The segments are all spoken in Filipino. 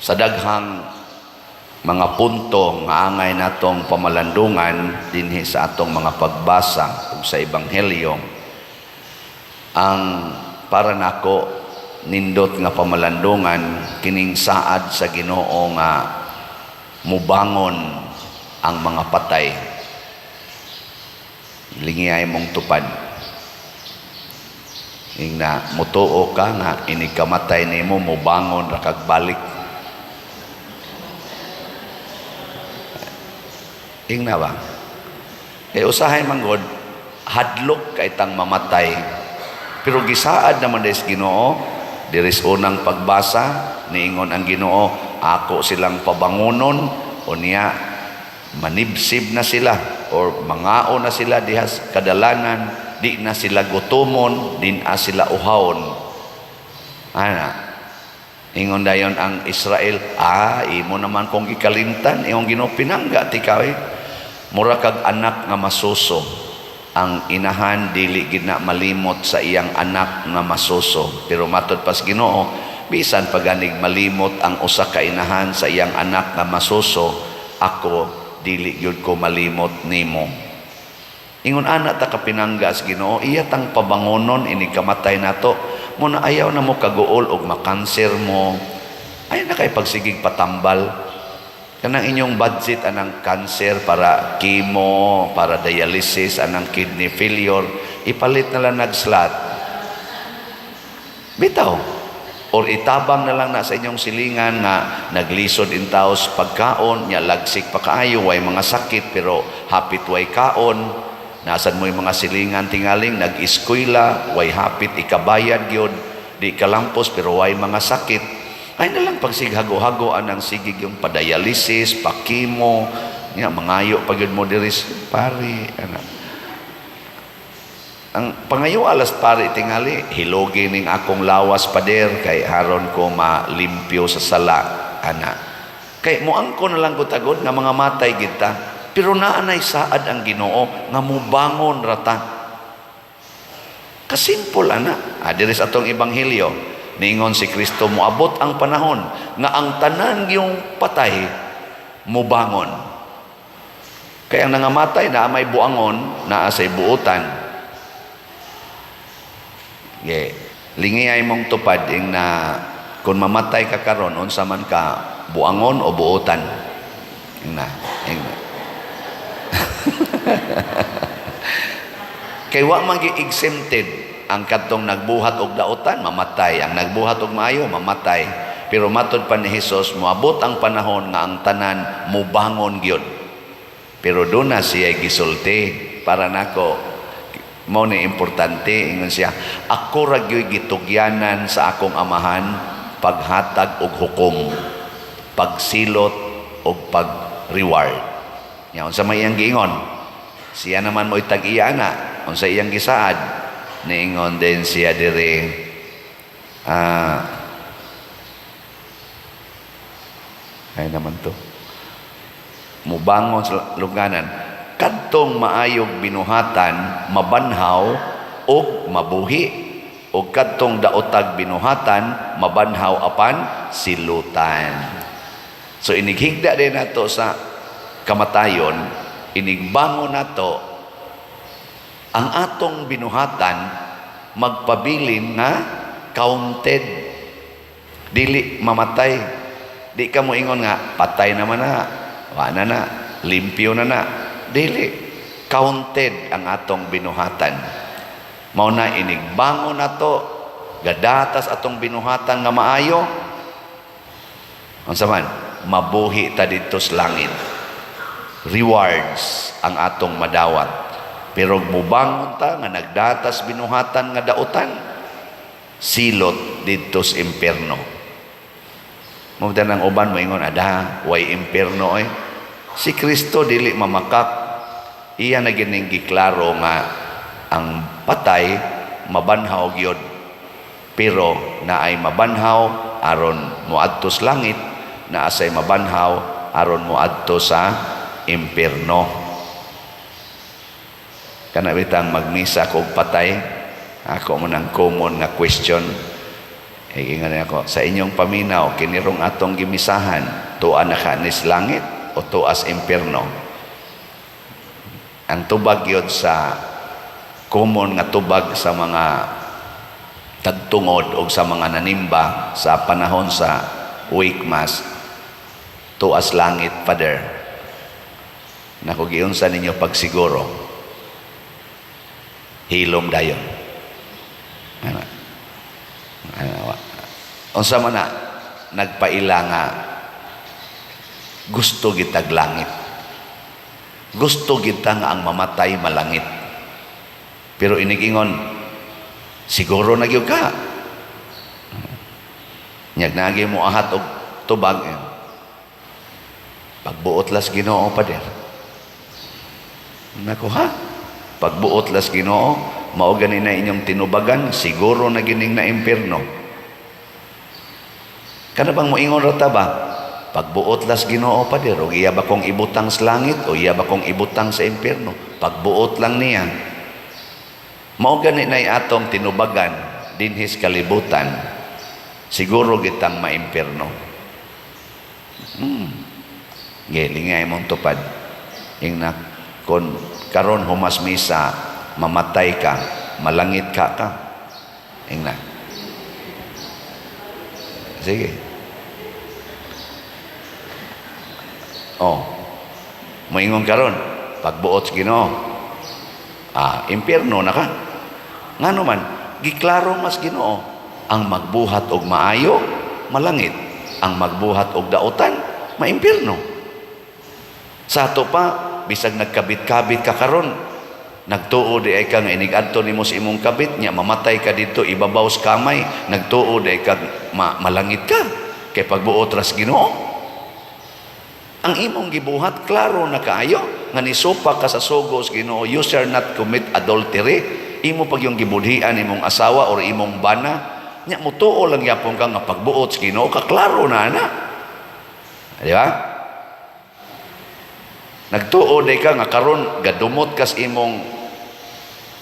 Sa daghang mga punto nga angay natong pamalandungan dinhi sa atong mga pagbasa ug sa ebanghelyo, ang para nako nindot nga pamalandungan kining saad sa Ginoo nga mubangon ang mga patay. Lingiyay mong tupad. Ingna mutuo ka nga inikamatay nimo mubangon ra kag balik. Ingna ba? Usahay manggod hadlok kay tang mamatay. Pero gisaad naman des Ginoo, diris unang pagbasa niingon ang Ginoo, ako silang pabangonon o niya manibsib na sila or mangao na sila dihas kadalanan, di na sila gutomon, din na sila uhawon. Ana, ingon dayon ang Israel, imo naman kung gikalintan, iyong Ginoo pinangga tikaw mura kag anak nga masuso. Ang inahan dili gid na malimot sa iyang anak nga masuso, pero matud pas Ginoo bisan paganig malimot ang usa ka inahan sa iyang anak nga masuso, ako dili gyud ko malimot nimo. Ingon ana ta kapinangga sa Ginoo, iya tang pabangonon ini kamatay nato. Muna ayaw na mo kaguol og makanser mo, ay na kay pagsigig patambal kanang inyong budget anang cancer para chemo, para dialysis, anang kidney failure, ipalit na lang nag-slot. Bitaw. Or itabang na lang na sa inyong silingan nga naglisod in taos pagkaon, nya lagsik pa kaayo, way mga sakit, pero hapit way kaon. Nasan mo yung mga silingan tingaling, nag-eskwela, way hapit, ikabayad yun, di kalampos, pero way mga sakit. Ay nalang pagsighago-hagoan ang sigig yung padialysis, pakimo, nga mangayo pag yun mo diris, pari, anak. Ang pangayo alas pari tingali, hilogi ning akong lawas pader, kay haron ko malimpyo sa sala, anak. Kay muangko na lang gutagod nga mga matay kita, pero naanay saad ang Ginoo nga mubangon rata. Kasimple anak. Diris atong ebanghelyo. Ningon si Kristo, moabot ang panahon nga ang tanan yung patay mubangon. Kaya ang nangamatay na may buangon, naa say buutan. Lingiyay mong tupad ing na kung mamatay ka karon unsa man ka, buangon o buutan. Ingna. Kay wa man gi-exempted ang kadtong nagbuhat og dautan, mamatay. Ang nagbuhat og maayo, mamatay. Pero matod pa ni Hesus, moabot ang panahon nga ang tanan mubangon gyud. Pero doon na siya gisulti para nako. Mao ni importante, ingon siya, ako ra gyud gitugyanan sa akong amahan paghatag og hukom, pagsilot og pag-reward. Nya unsa may iyang giingon? Siya naman mo itag-iya na, unsa iyang gisaad? Niingon din siya diri ay naman to mubangon sa luganan kadtong maayog binuhatan mabanhaw og mabuhi og kadtong daotag binuhatan mabanhaw apan silutan. So inighigda din nato sa kamatayon, inigbangon nato ang atong binuhatan magpabilin nga counted, dili mamatay. Di ka mo ingon nga patay naman na, wala na, limpyo na na. Dili, counted ang atong binuhatan. Mao na inigbangon nato, gadatas atong binuhatan nga maayo. Unsa man, mabuhi ta dito sa langit. Rewards ang atong madawat. Pero mubangon ta nga nagdatas binuhatan nga dautan, silot dito sa impierno. Mabda ng uban mo ingon, way impierno eh. Si Kristo dili mamakak. Iya na gining giklaro nga ang patay mabanhaw gyud. Pero naay mabanhaw aron moadto sa langit, naasay mabanhaw aron moadto sa impierno. Kana bitang magmisa kog patay, ako mo nang common nga question, Ingan ako, sa inyong paminaw, kinirong atong gimisahan, tuwa na kanis langit o tuas impyerno. Ang tubag yun sa common nga tubag sa mga tagtungod o sa mga nanimba sa panahon sa wake mass, tuas langit, Father. Nakugiunsa ninyo pagsiguro, hilom dayon. Unsa man na nagpaila nga gusto gitag langit, gusto kita nga ang mamatay malangit, pero inigingon siguro na gyud ka nyag nagi mo ahat og tubag pagbuot las Ginoo, Pader. Nako ha, pagbuot las Ginoo, mao gani na inyong tinubagan, siguro na gining na impyerno. Kana bang moingon ra ta ba? Pagbuot las Ginoo, Pader, o iya ba kong ibutang sa langit o iya ba kong ibutang sa impyerno? Pagbuot lang niya. Mao gani na atong tinubagan dinhis kalibutan, siguro gitang maimpyerno. Gilingay mong tupad. Ingna kon karon humas misa, mamatay ka, malangit ka. Ingna. Sige. Moingon karon, pagbuot sa Ginoo, impyerno na ka. Ngano man, giklaro mas Ginoo, ang magbuhat og maayo, malangit. Ang magbuhat og dautan, maimpyerno. Sa ato pa, bisag nagkabit-kabit ka karon, nagtuo di ay ka nga inigadto nimo sa imong kabit nya, mamatay ka dito ibabaw sa kamay, nagtuo di ay ka malangit ka kay pagbuot ras Ginoo. Ang imong gibuhat klaro na kaayo nga nisupa ka sa sugos Ginoo, you shall not commit adultery. Imo pag yung gibudhian imong asawa or imong bana nya, mutuo lang yapon ka nga pagbuot sa Ginoo, kaklaro na ana. Di ba? Nagtuo di ka nga karon gadumot kas imong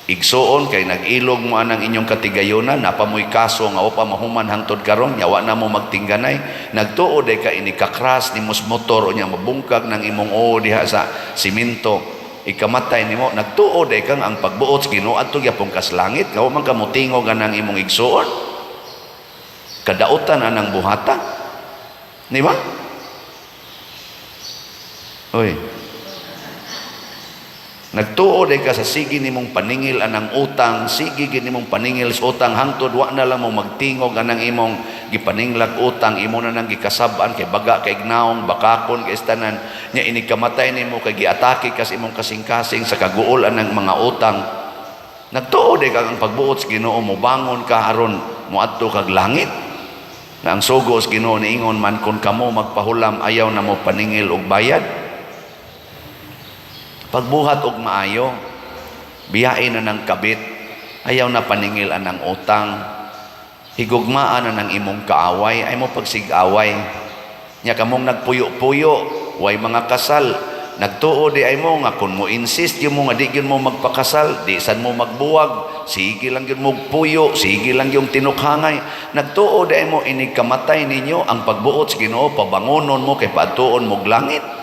igsuon kay nag-ilog mo anang inyong katigayunan, napamoy kaso nga upa mahuman hangtod karon, yawa na mo magtingganay. Nagtuo di ka inikakras ni mos motor o nya mabungkag ng imong diha sa simento, ikamatay nimo. Nagtuo di ka ang pagbuot sa Ginoo adto gyapon kas langit, nga man ka motingog anang imong igsuon, kadautan anang buhata. Di ba? Oy. Nagtuo di ka sa sige nimong paningil anang utang, sige nimong paningil sa utang hangtod wa na lang mo magtingog anang imong gipaninglag utang, imo na nang gikasab-an kay baga kay gnaong bakakon kay istanan nya, inikamatay nimo kay giatake kas imong kasing-kasing sa kaguol anang mga utang. Nagtuo di ka ang pagbuot sa Ginoo, mo bangon ka aron moadto kag langit, na ang sugos Ginoo niingon man kun kamo magpahulam ayaw na mo paningil og bayad. Pagbuhat og maayo, biyain na ng kabit, ayaw na paningil anang utang, higugmaan na ng imong kaaway, ay mo pagsig-away. Nya kamong nagpuyo-puyo, way mga kasal, nagtuo di ay mo nga kung mo insist yung mo nga di yun mo magpakasal, di san mo magbuwag, sige lang yun mo puyo, sige lang yung tinukhangay. Nagtuo di ay mo inigkamatay ninyo, ang pagbuot sa Ginoo, pabangonon mo kay paatuon mo langit.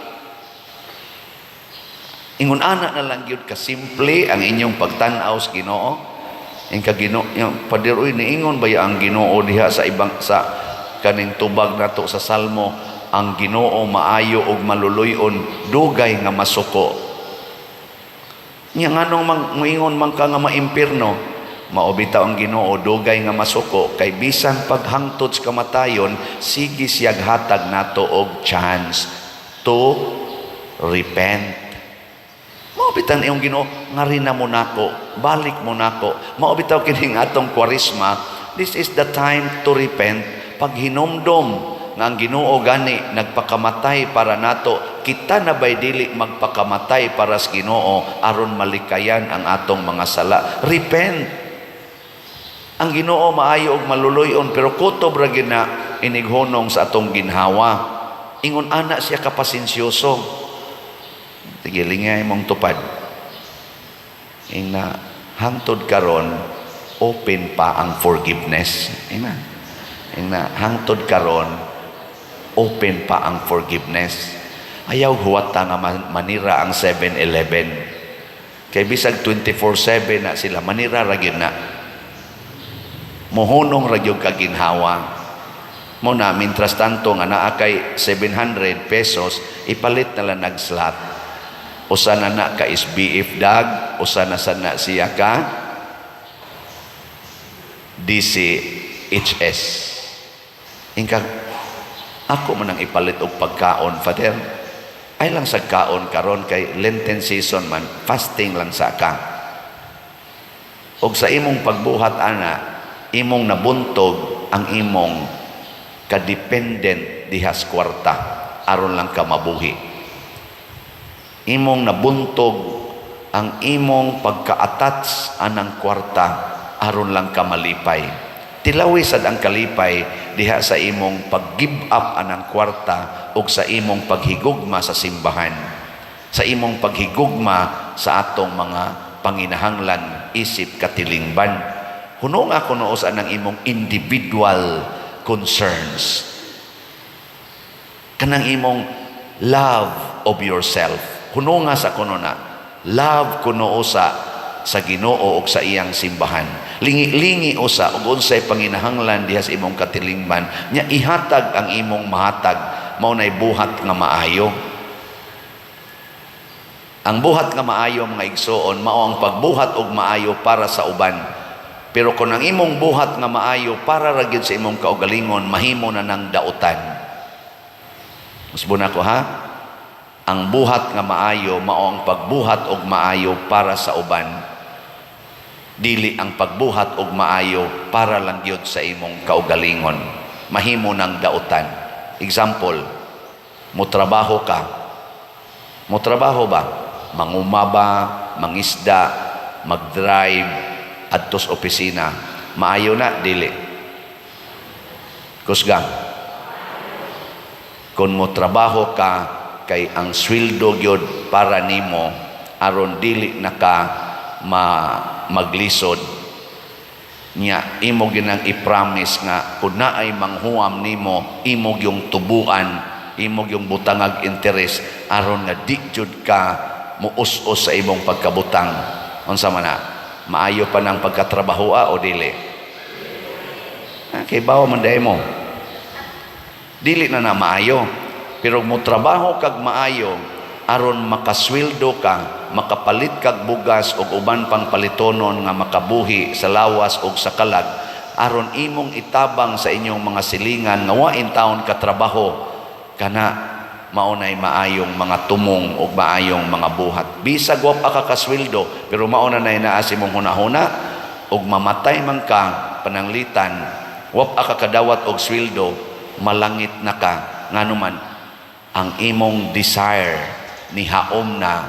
Ingon ana na lang gyud ka simple ang inyong pagtan-aw sa Ginoo. Ing ka Ginoo, yung padiroy niingon ba ang Ginoo diha sa ibang sa kaning tubag nato sa Salmo, ang Ginoo maayo og maluluyon, dugay nga masuko. Nya nganong moingon man ka nga maimpirno, maobita ang Ginoo dugay nga masuko, kay bisan paghangtod sa kamatayon sige siyag hatag nato og chance to repent. Maobitan iyong Ginoo, ngarina mo nako, balik mo nako. Maobitaw kining atong Kwaresma, this is the time to repent. Pag hinumdom nga ang Ginoo gani nagpakamatay para nato, kita na ba'y dili magpakamatay para sa Ginoo aron malikayan ang atong mga sala. Repent. Ang Ginoo maayo og maluluyon, pero kutob ra gid na inighunong sa atong ginhawa. Ingon ana siya kapasensyoso. Tigilingay mong tupad. Ina hangtod karon open pa ang forgiveness. Amen. Na hangtod karon open pa ang forgiveness. Ayaw huwata nga manira ang 7-Eleven. Kay bisag 24/7 na sila manira ra gyud na. Mohunong ra gyud kaginhawa. Mo na mintras tanto nga naa kay 700 pesos ipalit na lang nag-slot. Usa na ka SBF dag, usa na sana siya ka DCHS. Ingkag, ako man ang ipalit og pagkaon, Father. Ay lang sa kaon karon kay Lenten season man, fasting lang sa ka. Og sa imong pagbuhat ana, imong nabuntog ang imong ka-dependent dihas kwarta aron lang ka mabuhi. Imong nabuntog ang imong pagka-attach anang kwarta aron lang ka malipay. Tilawi sad ang kalipay diha sa imong pag-give up anang kwarta ug sa imong paghigugma sa simbahan, sa imong paghigugma sa atong mga panginahanglan isip katilingban. Hunong ako noos anang imong individual concerns, kanang imong love of yourself. Hunong nga sa kuno na love kuno sa Ginoo ug sa iyang simbahan. Lingi-lingi usa ug unsay panginahanglan diha sa imong katilingban nya ihatag ang imong mahatag, mao nay buhat nga maayo. Ang buhat nga maayo mga igsoon mao ang pagbuhat og maayo para sa uban. Pero kung ang imong buhat nga maayo para ra gyud sa imong kaugalingon, mahimo na nang dautan. Musbo na ko ha. Ang buhat nga maayo mao ang pagbuhat og maayo para sa uban. Dili ang pagbuhat og maayo para lang gyud sa imong kaugalingon, mahimo nang dautan. Example, motrabaho ka. Motrabaho ba? Mangumaba, mangisda, mag-drive adto sa opisina. Maayo na dili? Kusgang. Kung motrabaho ka kay ang sweldo gyud para nimo aron dili na ka maglisod niya, imo ginang i-promise nga kung naay manghuam nimo, imo yung tubuan, imo yung butangag interes aron nga di jud ka muus-us sa imong pagkabutang. Unsa man na? Maayo pa ng pagkatrabahoa o dili? Kay bawo man day mo. Dili na maayo. Pero mo trabaho kag maayo aron makasweldo ka, makapalit kag bugas og uban pang palitonon nga makabuhi sa lawas og sa kalag, aron imong itabang sa inyong mga silingan nga wain taon ka trabaho kana maunay maayong mga tumong og maayong mga buhat. Bisag wa pa ka kasweldo pero mauna nay naa si mong hunahuna og mamatay man ka pananglitan, wa pa ka kadawat og sweldo, malangit na ka nganuman ang imong desire ni haom na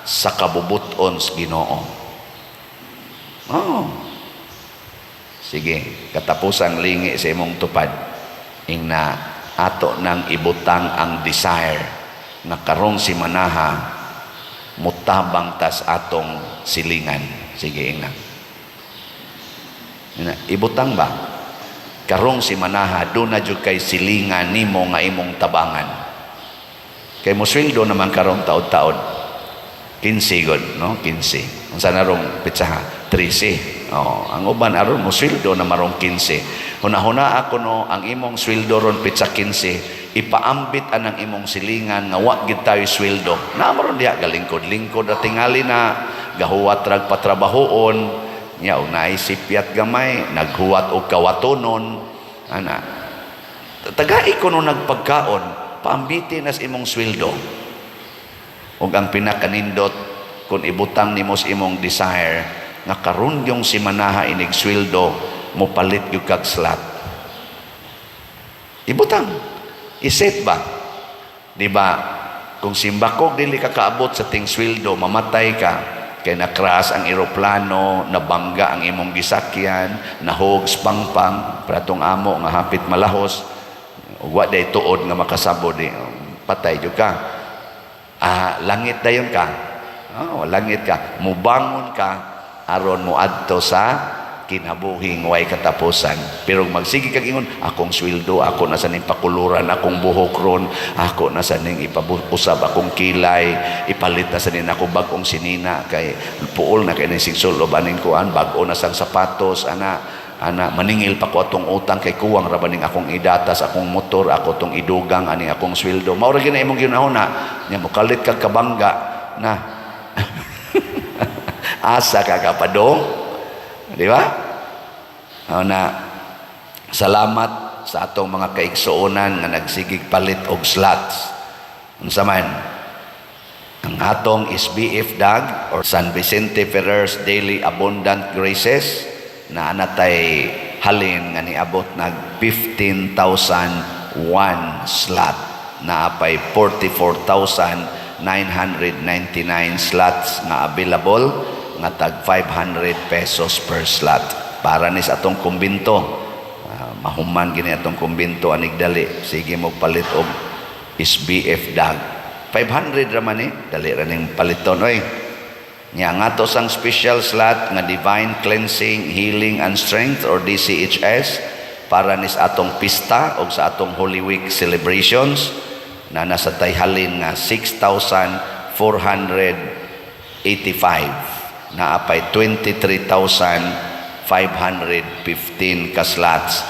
sa kabubuton sa Ginoo. Oh. Sige, katapusang lingi sa imong tupad. Ingna ato nang ibutang ang desire na karong si manaha mutabang tas atong silingan. Sige, ingna. Ibutang ba? Karong si manaha do na jud kay silingan nimo nga imong tabangan. Kay mo sweldo naman karong taod-taod 15 god, no? 15. Unsa na rong pitsaha? 13. Oh, ang uban aron mo sweldo na marong 15. Hunahuna ako no, ang imong sweldo ron pitsa 15, ipaambit anang imong silingan nga wa gid tayo sweldo. Naamaron diha galingkod-lingkod at tingali na gahuwat rag patrabahoon, nya unay sipyat gamay, naghuwat og kawatonon, ana. Tagai ko no nagpagkaon, paambitin as imong sweldo. Ug ang pinakanindot kung ibutang nimo sa imong desire nga karon yung si manaha inig sweldo mo palit yung kag slot. Ibutang iset ba, di ba? Kung simbakog dili ka kaabot sa ting sweldo, mamatay ka kay nakras ang eroplano, nabangga ang imong gisakyan, nahog spangpang pratong amo nga hapit malahos, wa day tuod nga makasabo di patay jud ka. Langit dayon ka. Langit ka. Mubangon ka aron mo adto sa kinabuhi way katapusan. Pero magsige kag ingon, akong sweldo, ako na sa ning pakuluran, akong buhok ron, ako na sa ning ipabusab akong kilay, ipalit na sa ning ako bagong sinina kay puol na kay ning sigsul o baning kuan, bago na sang sapatos, ana maningil pa ko atong utang kay kuwang ra baning akong idatas, akong motor, ako tong idugang aning akong sweldo. Mao ra gyud na imong ginahuna, nya mokalit kag kabangga na asa ka kapadong, di ba? Na salamat sa atong mga kaigsuonan nga nagsigig palit og slots. Unsa man ang atong SBF DAG or San Vicente Ferrer's Daily Abundant Graces na anatay halin nga niabot nag 15,001 slot, na apay 44,999 slots nga available nga tag 500 pesos per slot para ni sa atong kumbinto. Mahuman gini atong kumbinto anigdali, sige mo palit og SBF DAG 500 ra man dali ra ning paliton oy. Nya nga to sang special slot nga Divine Cleansing, Healing and Strength or DCHS para ni sa atong pista o sa atong Holy Week celebrations na nasa tayhalin nga 6,485 na apay 23,515 ka slots.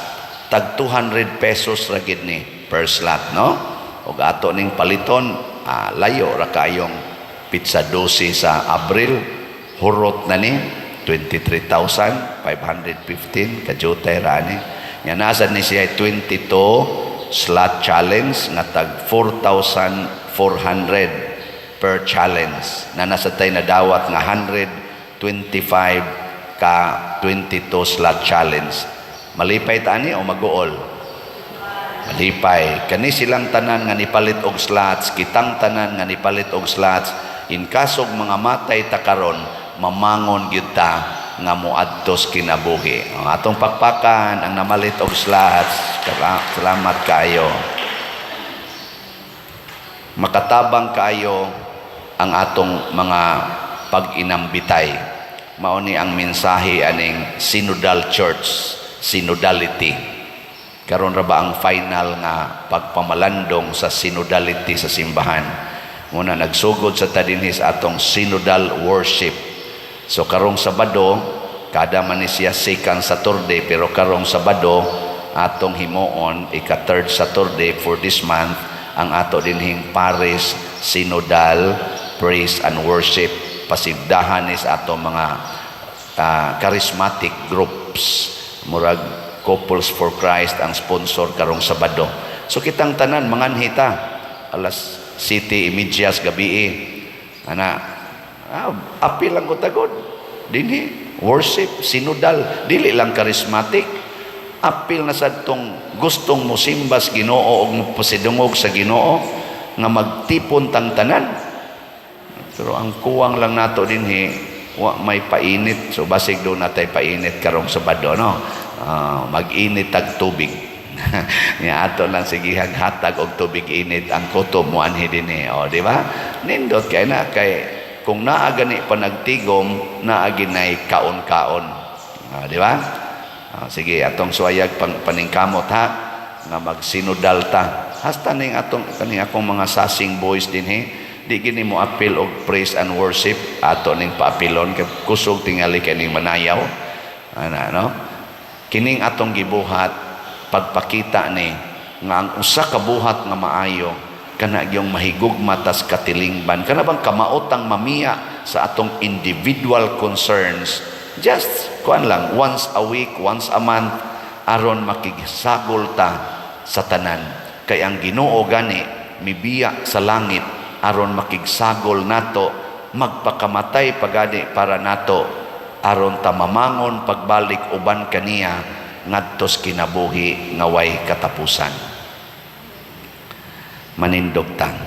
Tag 200 pesos ra gid ni per slot, no? Og ato ning paliton, layo ra kayong pizza 12 sa Abril, hurot na ni 23,515 kajutay ra ni. Nya nasa ni siya 22 slot challenge nga tag 4,400 per challenge na nasa tay na dawat nga 125 ka 22 slot challenge. Malipay ta ani o maguol? Malipay. Kani silang tanan nga nipalit og slots, kitang tanan nga nipalit og slots. In kasog mga matay ta karon, mamangon gyud ta nga moadtos kinabuhi. Ang atong pakpakan ang namalit og slots. Salamat kayo. Makatabang kayo ang atong mga pag-inambitay. Mao ni ang mensahe aning Synodal Church, synodality. Karon ra ba ang final nga pagpamalandong sa synodality sa simbahan? Muna nagsugod sa tadinhis atong synodal worship. So karong Sabado, kada man ni siya second Saturday, pero karong Sabado atong himuon ika-third Saturday for this month ang ato dinhing Paris Synodal Praise and Worship. Pasigdahan is atong mga charismatic groups, murag Couples for Christ ang sponsor karong Sabado. So kitang tanan manganhita alas City Images gabi apil lang ko tagod dinhi worship synodal, dili lang charismatic, apil na sa tong gustong musimbas Ginoo og pasidungog sa Ginoo nga magtipon tang tanan. Pero ang kuwang lang nato dinhi wa may painit, so basig do natay painit karong Sabado, no? Mag-init tag tubig. Nga ato lang sigihan hatag og tubig init ang kutob mo anhi dinhi, o di ba? Nindot kay na kay kung naa gani pa nagtigom, naa ginay kaon-kaon, di ba? Sige atong suwayag paningkamot ha nga magsinodal ta. Hasta ning atong kaning akong mga sasing boys dinhi, di gini mo apil og praise and worship, ato ning paapilon kay kusog tingali kaning manayaw, no? Kining atong gibuhat pagpakita ni nga ang usa ka buhat nga maayo kana gyung mahigugma tas katilingban, kana bang kamaotang mamiya sa atong individual concerns, just kuan lang once a week, once a month, aron makigsagol ta sa tanan. Kay ang Ginoo gani mibiya sa langit aron makigsagol nato, magpakamatay pagani para nato aron ta mamangon pagbalik uban kaniya ngadtos kinabuhi nga way katapusan. Manindog tang